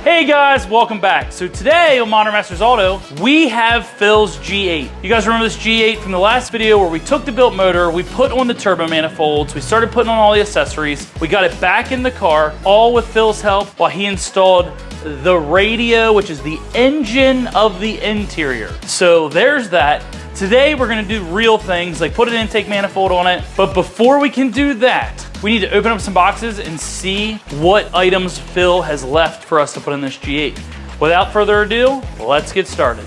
Hey guys, welcome back. So today on Modern Masters Auto, we have Phil's G8. You guys remember this G8 from the last video where we took the built motor, we put on the turbo manifolds, we started putting on all the accessories, we got it back in the car, all with Phil's help while he installed the radio, which is the engine of the interior. So there's that. Today we're gonna do real things like put an intake manifold on it, but before we can do that, we need to open up some boxes and see what items Phil has left for us to put in this G8. Without further ado, let's get started.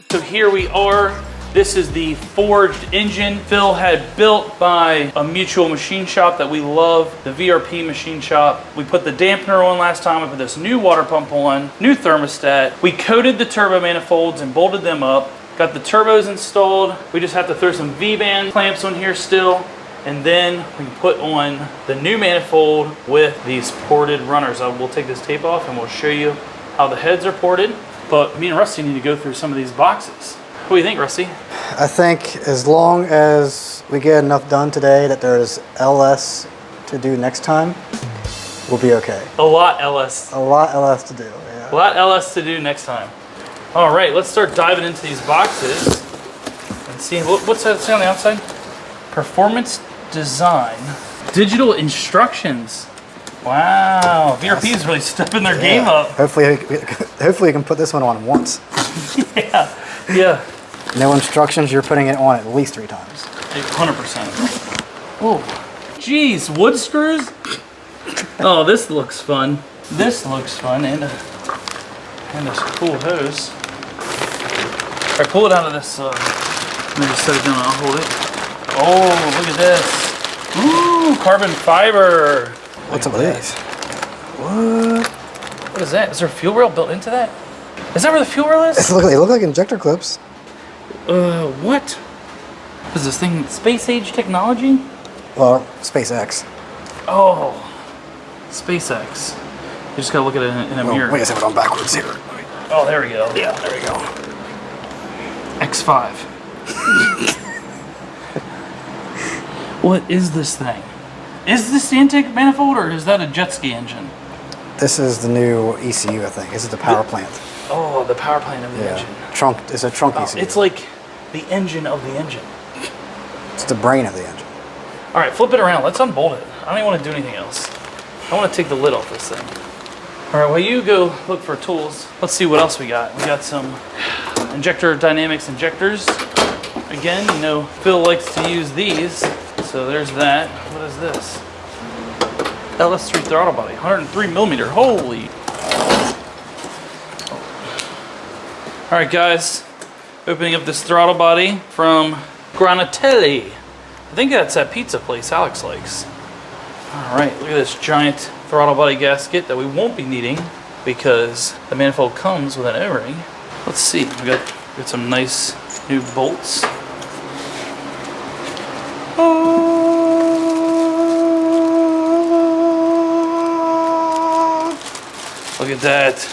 So here we are. This is the forged engine Phil had built by a mutual machine shop that we love, the VRP machine shop. We put the dampener on last time, we put this new water pump on, new thermostat. We coated the turbo manifolds and bolted them up, got the turbos installed. We just have to throw some V-band clamps on here still, and then we can put on the new manifold with these ported runners. We'll take this tape off and we'll show you how the heads are ported. But me and Rusty need to go through some of these boxes. What do you think, Rusty? I think as long as we get enough done today that there's LS to do next time, we'll be okay. A lot LS. A lot LS to do, yeah. A lot LS to do next time. All right, let's start diving into these boxes and see what's that say on the outside? Performance design. Digital instructions. Wow, VRP is really stepping their game up. Hopefully we can put this one on once. Yeah. No instructions, you're putting it on at least 3 times. 100%. Oh, geez, wood screws? Oh, this looks fun. This looks fun, and this cool hose. All right, pull it out of this, let me just set it down and I'll hold it. Oh, look at this. Ooh, carbon fiber. What's up with these? What? What is that? Is there a fuel rail built into that? Is that where the fuel rail is? They look like injector clips. What? What is this thing? Space age technology? Well, SpaceX. Oh, SpaceX. You just gotta look at it in a mirror. Wait a second, I'm backwards here. Oh, there we go. Yeah, there we go. X5. What is this thing? Is this the intake manifold or is that a jet ski engine? This is the new ECU, I think. This is the power plant. Oh, the power plant of the engine. Trunk. It's a trunk ECU. It's like the engine of the engine. It's the brain of the engine. All right, flip it around. Let's unbolt it. I don't even want to do anything else. I want to take the lid off this thing. All right, while you go look for tools, let's see what else we got. We got some injector dynamics injectors. Again, you know, Phil likes to use these. So there's that. What is this? LS3 throttle body, 103 millimeter. Holy. All right, guys. Opening up this throttle body from Granatelli. I think that's that pizza place Alex likes. All right, look at this giant throttle body gasket that we won't be needing because the manifold comes with an O-ring. Let's see, we got some nice new bolts. Look at that.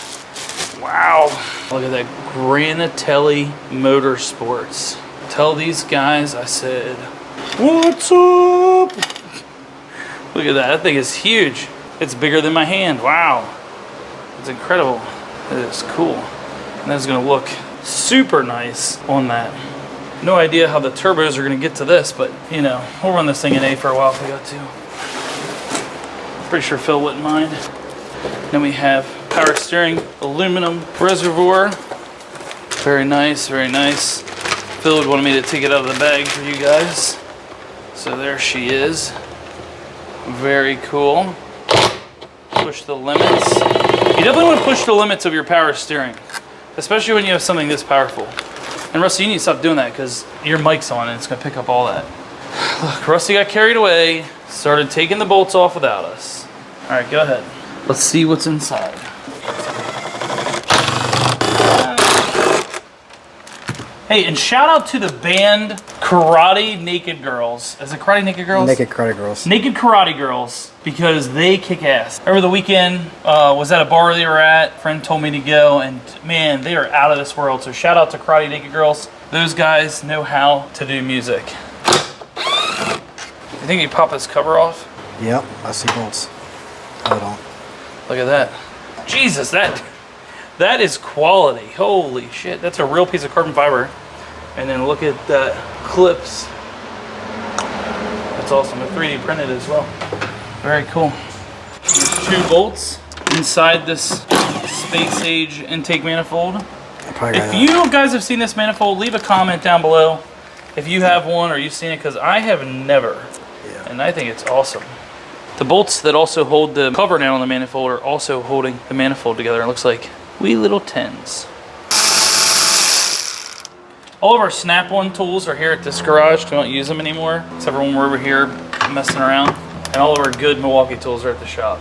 Wow. Look at that Granatelli Motorsports. Tell these guys I said, what's up? Look at that. That thing is huge. It's bigger than my hand. Wow. It's incredible. It is cool. And that's going to look super nice on that. No idea how the turbos are going to get to this, but you know, we'll run this thing in A for a while if we got to. Pretty sure Phil wouldn't mind. Then we have power steering, aluminum reservoir. Very nice, very nice. Phil wanted me to take it out of the bag for you guys. So there she is. Very cool. Push the limits. You definitely want to push the limits of your power steering, especially when you have something this powerful. And Rusty, you need to stop doing that because your mic's on and it's going to pick up all that. Look, Rusty got carried away, started taking the bolts off without us. All right, go ahead. Let's see what's inside. Hey, and shout out to the band Karate Naked Girls. Is it Karate Naked Girls? Naked Karate Girls. Naked Karate Girls, because they kick ass. Over the weekend, was at a bar they were at. Friend told me to go, and man, they are out of this world. So shout out to Karate Naked Girls. Those guys know how to do music. You think you pop this cover off? Yep, I see bolts. Hold on. Look at that. Jesus, that is quality. Holy shit, that's a real piece of carbon fiber. And then look at that clips. That's awesome. They're 3D printed as well. Very cool. There's 2 bolts inside this space age intake manifold. If you guys have seen this manifold, leave a comment down below if you have one or you've seen it, because I have never. Yeah. And I think it's awesome. The bolts that also hold the cover down on the manifold are also holding the manifold together. It looks like wee little tins. All of our snap-on tools are here at this garage. We don't use them anymore, except for when we're over here messing around. And all of our good Milwaukee tools are at the shop.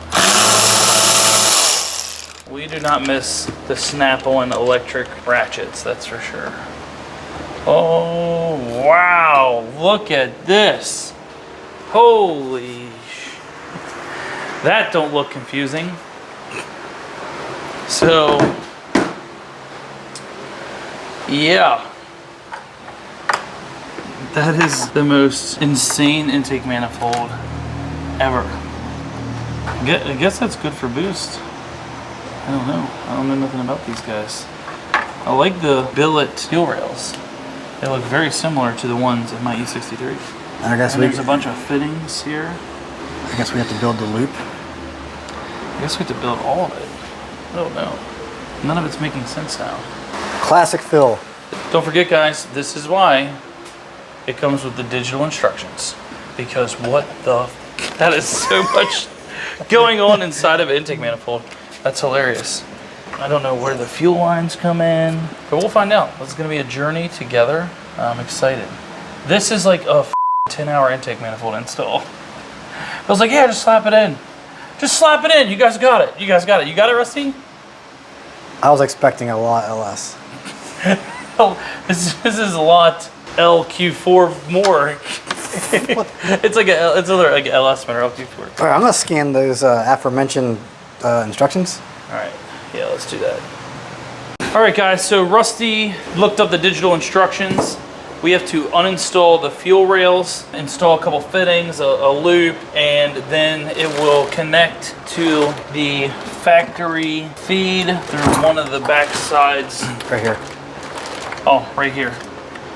We do not miss the snap-on electric ratchets, that's for sure. Oh, wow, look at this. Holy sh... That don't look confusing. So, yeah. That is the most insane intake manifold ever. I guess that's good for boost. I don't know. I don't know nothing about these guys. I like the billet fuel rails. They look very similar to the ones in my E63. I guess there's a bunch of fittings here. I guess we have to build the loop. I guess we have to build all of it. I don't know. None of it's making sense now. Classic Phil. Don't forget, guys, this is why it comes with the digital instructions. Because what the... That is so much going on inside of an intake manifold. That's hilarious. I don't know where the fuel lines come in, but we'll find out. It's going to be a journey together. I'm excited. This is like a 10-hour intake manifold install. I was like, yeah, just slap it in. Just slap it in. You guys got it. You guys got it. You got it, Rusty? I was expecting a lot LS. Oh, this is a lot LQ4 more. It's like another like LS motor, LQ4. All right, I'm gonna scan those aforementioned instructions. All right, yeah, let's do that. All right, guys. So Rusty looked up the digital instructions. We have to uninstall the fuel rails, install a couple fittings, a loop, and then it will connect to the factory feed through one of the back sides. Right here. Oh, right here.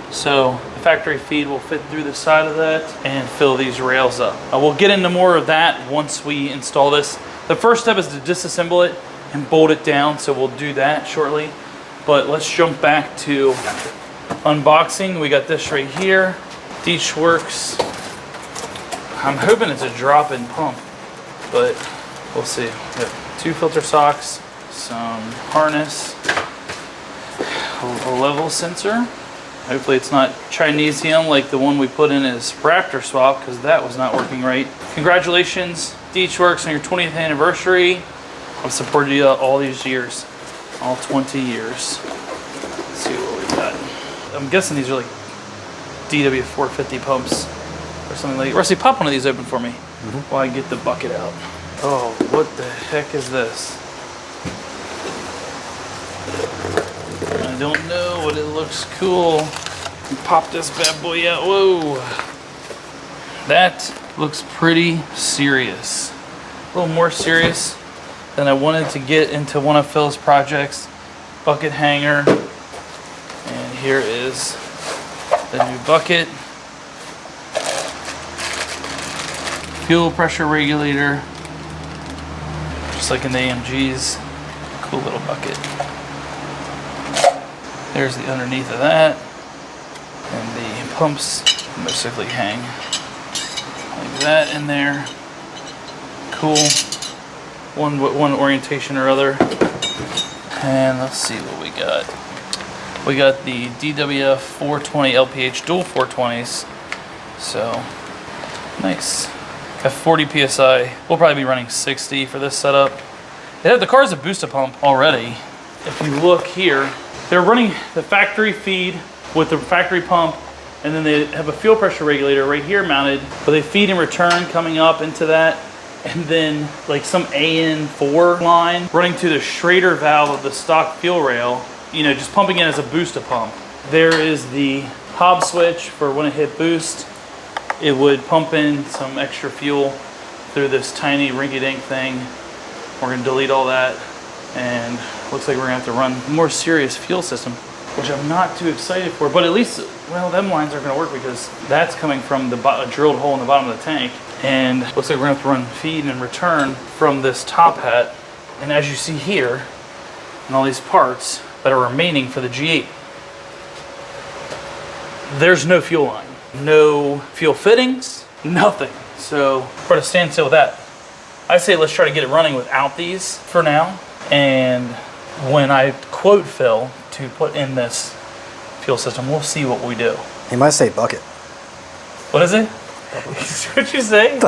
So the factory feed will fit through the side of that and fill these rails up. We'll get into more of that once we install this. The first step is to disassemble it and bolt it down, so we'll do that shortly. But let's jump back to unboxing. We got this right here, DeatschWerks. I'm hoping it's a drop-in pump, but we'll see. We have 2 filter socks, some harness, a level sensor. Hopefully it's not Chinesium like the one we put in as Raptor swap, because that was not working right. Congratulations, DeatschWerks, on your 20th anniversary. I've supported you all these years, all 20 years. Let's see what we got. I'm guessing these are like DW450 pumps or something like that. Rusty, pop one of these open for me while I get the bucket out. Oh, what the heck is this? I don't know, but it looks cool. Pop this bad boy out. Whoa. That looks pretty serious. A little more serious than I wanted to get into one of Phil's projects. Bucket hanger. And here is the new bucket. Fuel pressure regulator. Just like in the AMGs. Cool little bucket. There's the underneath of that. And the pumps most likely hang like that in there. Cool. One orientation or other. And let's see what we got. We got the DWF 420 LPH dual 420s. So nice. At 40 PSI. We'll probably be running 60 for this setup. The car has a booster pump already. If you look here, they're running the factory feed with the factory pump, and then they have a fuel pressure regulator right here mounted, but they feed and return coming up into that, and then like some AN4 line running to the Schrader valve of the stock fuel rail, you know, just pumping in as a booster pump. There is the hob switch for when it hit boost, it would pump in some extra fuel through this tiny rinky-dink thing. We're gonna delete all that, and looks like we're gonna have to run a more serious fuel system, which I'm not too excited for, but at least, well, them lines are gonna work because that's coming from the a drilled hole in the bottom of the tank, and looks like we're gonna have to run feed and return from this top hat. And as you see here, and all these parts that are remaining for the G8, there's no fuel line, no fuel fittings, nothing. So we're at a standstill with that. I say let's try to get it running without these for now, and when I quote Phil to put in this fuel system, we'll see what we do. He might say bucket. What is it? What'd you say?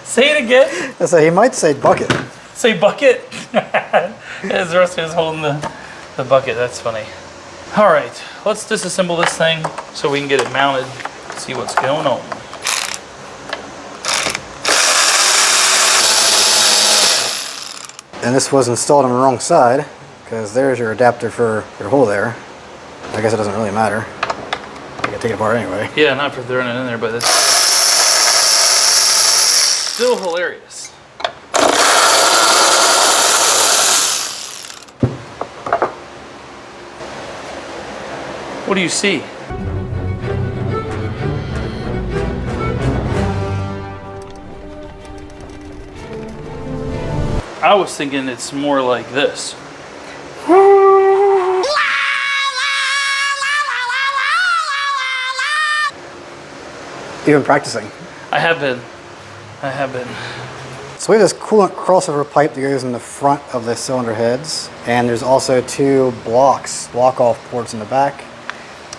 Say it again. I say he might say bucket. Say bucket. As Rusty is holding the bucket. That's funny. All right, let's disassemble this thing so we can get it mounted, see what's going on. And this was installed on the wrong side, because there's your adapter for your hole there. I guess it doesn't really matter. You can take it apart anyway. Yeah, not for throwing it in there, but it's still hilarious. What do you see? I was thinking it's more like this. Even practicing. I have been. So we have this coolant crossover pipe that goes in the front of the cylinder heads, and there's also two block-off ports in the back.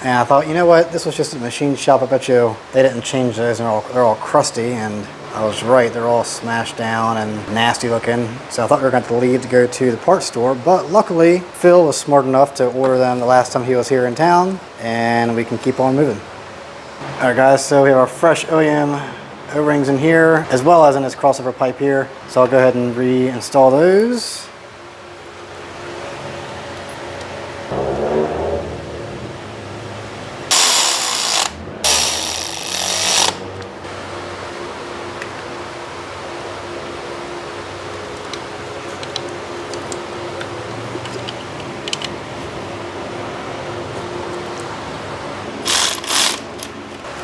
And I thought, you know what, this was just a machine shop. I bet you they didn't change those, and they're all crusty, and I was right, they're all smashed down and nasty looking. So I thought we were going to have to leave to go to the parts store, but luckily Phil was smart enough to order them the last time he was here in town, and we can keep on moving. All right guys, so we have our fresh OEM O-rings in here, as well as in this crossover pipe here. So I'll go ahead and reinstall those.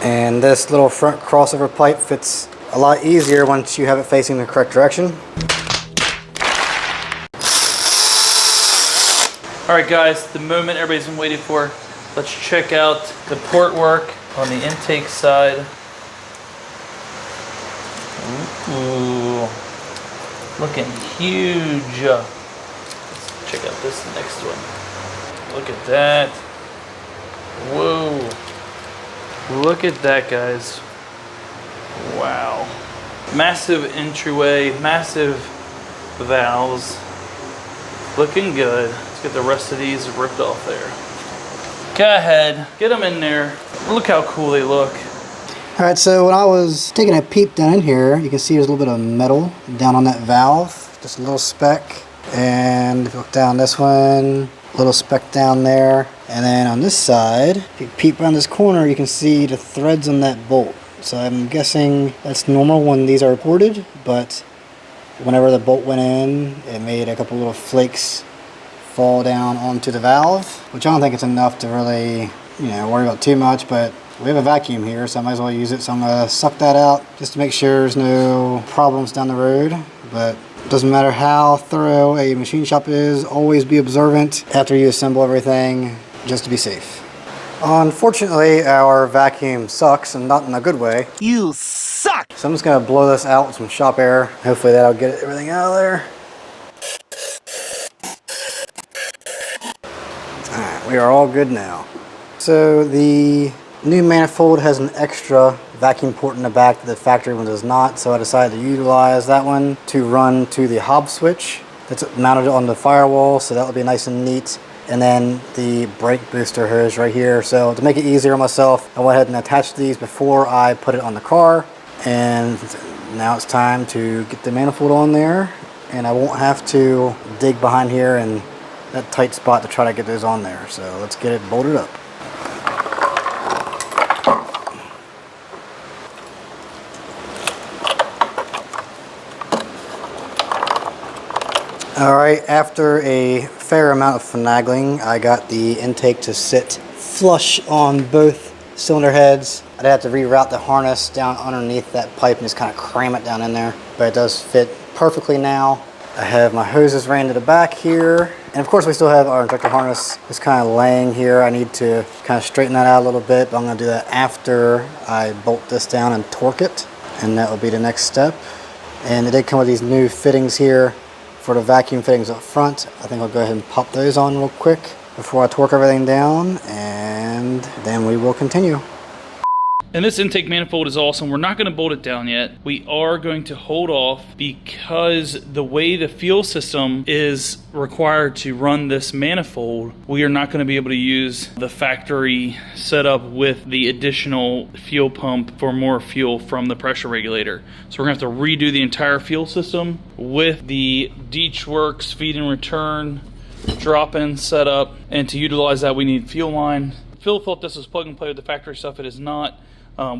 And this little front crossover pipe fits a lot easier once you have it facing the correct direction. All right guys, the moment everybody's been waiting for. Let's check out the port work on the intake side. Ooh, looking huge. Let's check out this next one. Look at that. Whoa. Look at that, guys. Wow. Massive entryway, massive valves. Looking good. Let's get the rest of these ripped off there. Go ahead, get them in there. Look how cool they look. All right, so when I was taking a peep down in here, you can see there's a little bit of metal down on that valve, just a little speck. And if you look down this one, a little speck down there. And then on this side, if you peep around this corner, you can see the threads on that bolt. So I'm guessing that's normal when these are ported, but whenever the bolt went in, it made a couple little flakes fall down onto the valve, which I don't think it's enough to really, worry about too much, but we have a vacuum here, so I might as well use it. So I'm gonna suck that out just to make sure there's no problems down the road. But it doesn't matter how thorough a machine shop is, always be observant after you assemble everything, just to be safe. Unfortunately, our vacuum sucks, and not in a good way. You suck! So I'm just gonna blow this out with some shop air. Hopefully that'll get everything out of there. Alright, we are all good now. So the new manifold has an extra vacuum port in the back that the factory one does not, so I decided to utilize that one to run to the hob switch that's mounted on the firewall, so that'll be nice and neat. And then the brake booster hose right here. So to make it easier on myself, I went ahead and attached these before I put it on the car. And now it's time to get the manifold on there, and I won't have to dig behind here in that tight spot to try to get those on there. So let's get it bolted up. All right, after a fair amount of finagling, I got the intake to sit flush on both cylinder heads. I'd have to reroute the harness down underneath that pipe and just kind of cram it down in there, but it does fit perfectly now. I have my hoses ran to the back here, and of course we still have our injector harness just kind of laying here. I need to kind of straighten that out a little bit, but I'm going to do that after I bolt this down and torque it, and that will be the next step. And it did come with these new fittings here for the vacuum fittings up front. I think I'll go ahead and pop those on real quick before I torque everything down, and then we will continue. And this intake manifold is awesome. We're not going to bolt it down yet. We are going to hold off because the way the fuel system is required to run this manifold, we are not going to be able to use the factory setup with the additional fuel pump for more fuel from the pressure regulator. So we're going to have to redo the entire fuel system with the DeatschWerks feed and return drop-in setup. And to utilize that, we need fuel line. Phil thought this was plug and play with the factory stuff. It is not.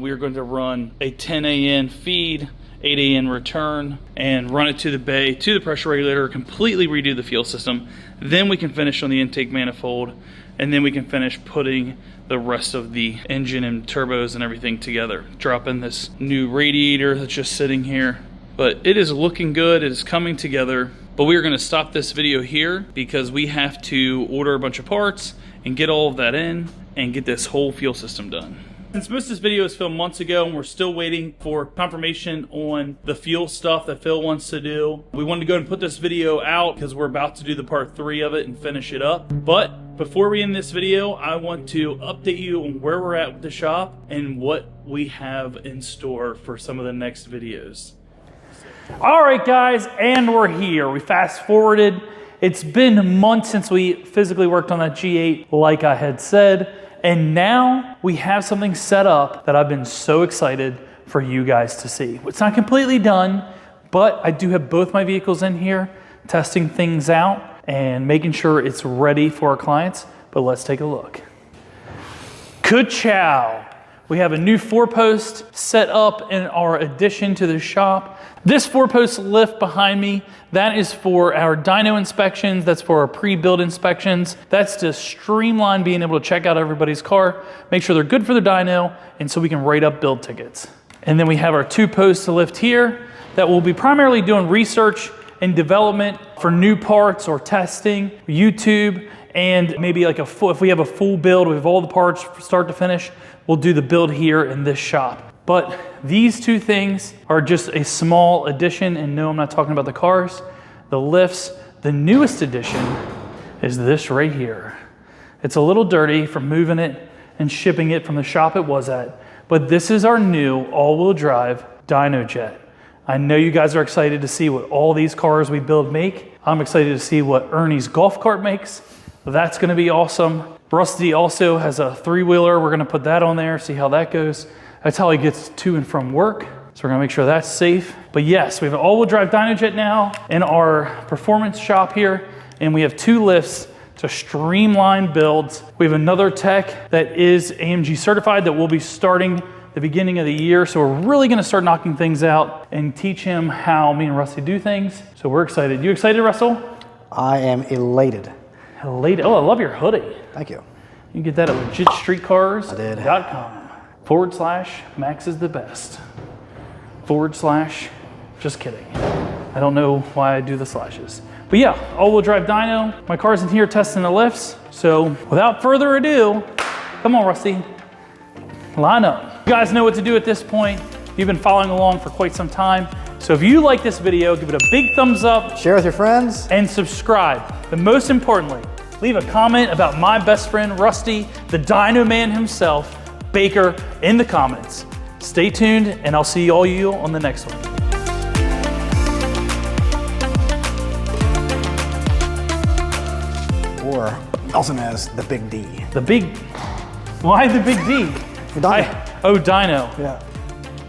We are going to run a 10 AN feed, 8 AN return, and run it to the bay, to the pressure regulator, completely redo the fuel system. Then we can finish on the intake manifold, and then we can finish putting the rest of the engine and turbos and everything together. Drop in this new radiator that's just sitting here. But it is looking good, it is coming together. But we are going to stop this video here because we have to order a bunch of parts and get all of that in and get this whole fuel system done. Since most of this video was filmed months ago and we're still waiting for confirmation on the fuel stuff that Phil wants to do, we wanted to go and put this video out because we're about to do the part 3 of it and finish it up. But before we end this video, I want to update you on where we're at with the shop and what we have in store for some of the next videos. All right, guys, and we're here. We fast forwarded. It's been months since we physically worked on that G8, like I had said. And now we have something set up that I've been so excited for you guys to see. It's not completely done, but I do have both my vehicles in here, testing things out and making sure it's ready for our clients. But let's take a look. Ka-chow! We have a new 4-post set up in our addition to the shop. This 4-post lift behind me, that is for our dyno inspections. That's for our pre-build inspections. That's to streamline being able to check out everybody's car, make sure they're good for their dyno, and so we can write up build tickets. And then we have our 2-post lift here that will be primarily doing research and development for new parts or testing, YouTube, and maybe like if we have a full build, we have all the parts from start to finish, we'll do the build here in this shop. But these two things are just a small addition, and no, I'm not talking about the cars, the lifts. The newest addition is this right here. It's a little dirty from moving it and shipping it from the shop it was at, but this is our new all-wheel drive dyno jet. I know you guys are excited to see what all these cars we build make. I'm excited to see what Ernie's golf cart makes. That's gonna be awesome. Rusty also has a 3-wheeler. We're gonna put that on there, see how that goes. That's how he gets to and from work. So we're gonna make sure that's safe. But yes, we have an all-wheel drive dyno jet now in our performance shop here, and we have 2 lifts to streamline builds. We have another tech that is AMG certified that will be starting the beginning of the year. So we're really gonna start knocking things out and teach him how me and Rusty do things. So we're excited. You excited, Russell? I am elated. Elated. Oh, I love your hoodie. Thank you. You can get that at legitstreetcars.com. /Max is the best. / just kidding. I don't know why I do the slashes. But yeah, all-wheel drive dyno. My car's in here testing the lifts. So without further ado, come on, Rusty. Line up. You guys know what to do at this point. You've been following along for quite some time. So if you like this video, give it a big thumbs up. Share with your friends. And subscribe. But most importantly, leave a comment about my best friend, Rusty, the dyno man himself, Baker, in the comments. Stay tuned, and I'll see all you on the next one. Or also known as the Big D. The big, why the big D? For dyno. Oh, dyno. Yeah.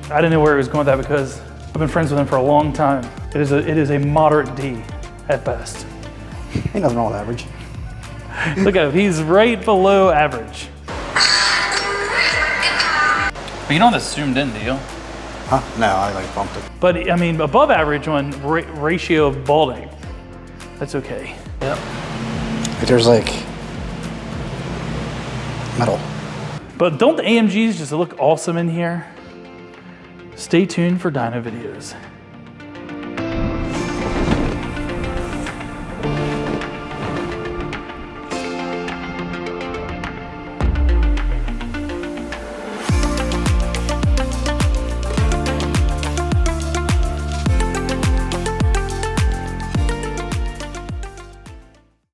I didn't know where he was going with that because I've been friends with him for a long time. It is a moderate D at best. Ain't nothing wrong with average. Look at him, he's right below average. But you know that's zoomed in, do you? Huh? No, I like bumped it. But I mean, above average on ratio of balding. That's okay. Yep. There's like metal. But don't the AMGs just look awesome in here? Stay tuned for dyno videos.